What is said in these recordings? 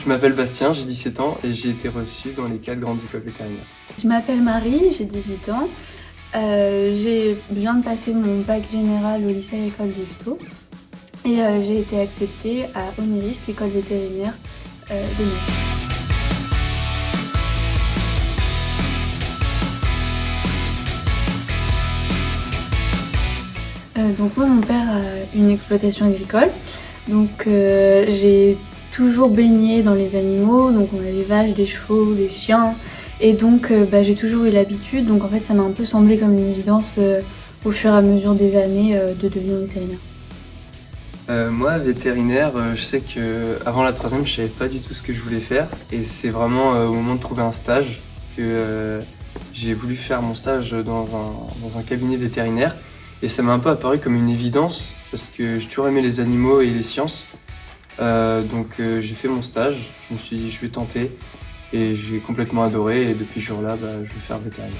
Je m'appelle Bastien, j'ai 17 ans et j'ai été reçu dans les 4 grandes écoles vétérinaires. Je m'appelle Marie, j'ai 18 ans. Je viens de passer mon bac général au lycée agricole d'Yvetot et j'ai été acceptée à Oniris, l'école vétérinaire de Nîmes. Donc moi, mon père a une exploitation agricole, donc j'ai toujours baigné dans les animaux, donc on a des vaches, des chevaux, des chiens, et donc j'ai toujours eu l'habitude, donc en fait ça m'a un peu semblé comme une évidence au fur et à mesure des années de devenir vétérinaire. Moi, vétérinaire, je sais qu'avant la 3e, je savais pas du tout ce que je voulais faire et c'est vraiment au moment de trouver un stage que j'ai voulu faire mon stage dans un cabinet vétérinaire et ça m'a un peu apparu comme une évidence parce que j'ai toujours aimé les animaux et les sciences. Donc j'ai fait mon stage, je me suis dit je vais tenter et j'ai complètement adoré et depuis ce jour-là, je vais faire vétérinaire.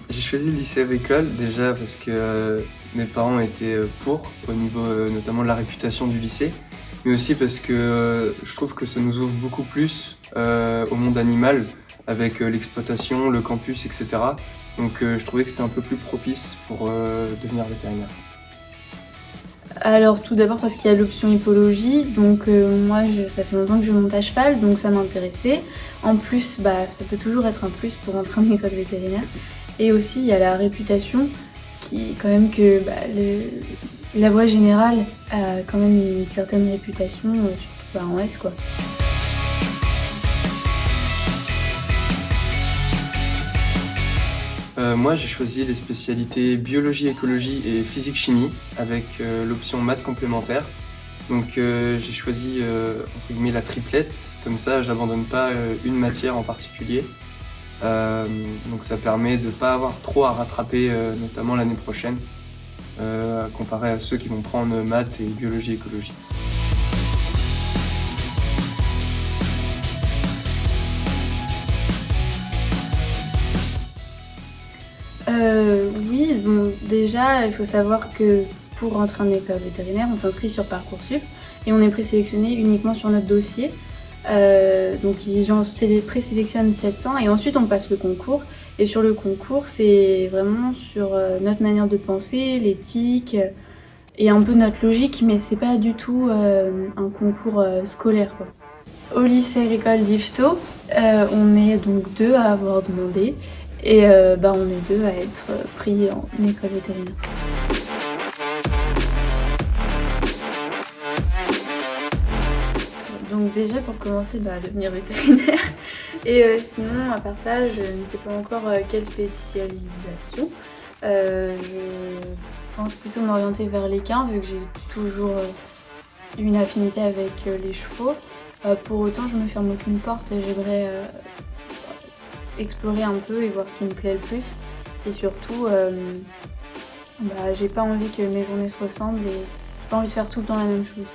J'ai choisi le lycée agricole déjà parce que mes parents étaient pour au niveau notamment de la réputation du lycée, mais aussi parce que je trouve que ça nous ouvre beaucoup plus au monde animal avec l'exploitation, le campus, etc. Donc je trouvais que c'était un peu plus propice pour devenir vétérinaire. Alors tout d'abord parce qu'il y a l'option hippologie, donc moi ça fait longtemps que je monte à cheval, donc ça m'intéressait. En plus, ça peut toujours être un plus pour entrer en école vétérinaire. Et aussi il y a la réputation qui quand même que la voie générale a quand même une certaine réputation, surtout en S quoi. Moi j'ai choisi les spécialités biologie, écologie et physique-chimie avec l'option maths complémentaire. Donc j'ai choisi entre guillemets la triplette, comme ça j'abandonne pas une matière en particulier. Donc ça permet de ne pas avoir trop à rattraper notamment l'année prochaine comparé à ceux qui vont prendre maths et biologie, écologie. Oui, bon, déjà, il faut savoir que pour rentrer en école vétérinaire, on s'inscrit sur Parcoursup et on est présélectionné uniquement sur notre dossier. Donc ils présélectionnent 700 et ensuite on passe le concours. Et sur le concours, c'est vraiment sur notre manière de penser, l'éthique et un peu notre logique, mais c'est pas du tout un concours scolaire, quoi. Au lycée agricole d'Yvetot, on est donc 2 à avoir demandé. Et on est 2 à être pris en école vétérinaire. Donc déjà pour commencer, devenir vétérinaire. Et sinon, à part ça, je ne sais pas encore quelle spécialisation. Je pense plutôt m'orienter vers l'équin, vu que j'ai toujours une affinité avec les chevaux. Pour autant, je me ferme aucune porte, j'aimerais explorer un peu et voir ce qui me plaît le plus. Et surtout, j'ai pas envie que mes journées se ressemblent et j'ai pas envie de faire tout le temps la même chose.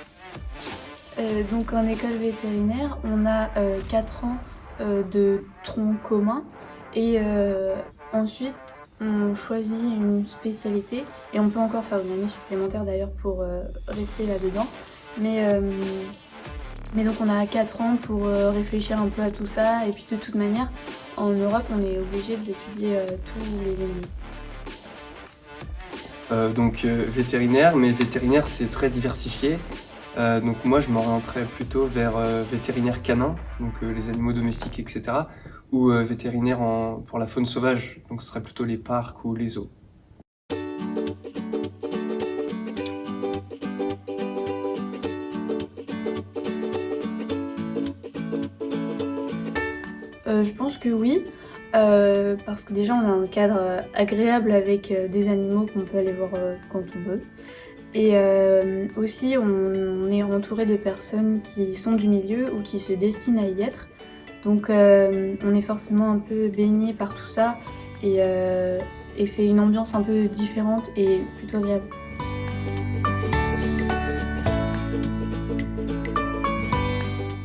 Donc en école vétérinaire, on a 4 ans de tronc commun et ensuite on choisit une spécialité et on peut encore faire une année supplémentaire d'ailleurs pour rester là-dedans. Mais donc on a 4 ans pour réfléchir un peu à tout ça et puis de toute manière en Europe on est obligé d'étudier tous les domaines. Vétérinaire, mais vétérinaire c'est très diversifié. Donc moi je m'orienterais plutôt vers vétérinaire canin, donc les animaux domestiques etc. Ou vétérinaire pour la faune sauvage, donc ce serait plutôt les parcs ou les zoos. Je pense que oui, parce que déjà on a un cadre agréable avec des animaux qu'on peut aller voir quand on veut. Et aussi on est entouré de personnes qui sont du milieu ou qui se destinent à y être. Donc on est forcément un peu baigné par tout ça et c'est une ambiance un peu différente et plutôt agréable.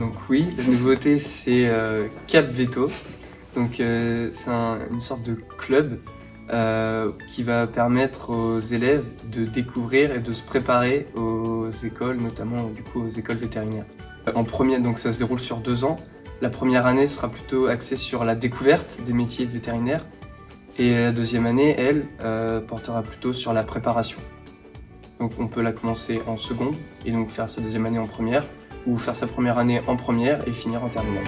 Donc oui, la nouveauté c'est Cap Veto. Donc c'est une sorte de club qui va permettre aux élèves de découvrir et de se préparer aux écoles, notamment du coup aux écoles vétérinaires. En premier, donc ça se déroule sur 2 ans. La première année sera plutôt axée sur la découverte des métiers de vétérinaire et la deuxième année, elle, portera plutôt sur la préparation. Donc on peut la commencer en seconde et donc faire sa deuxième année en première ou faire sa première année en première et finir en terminale.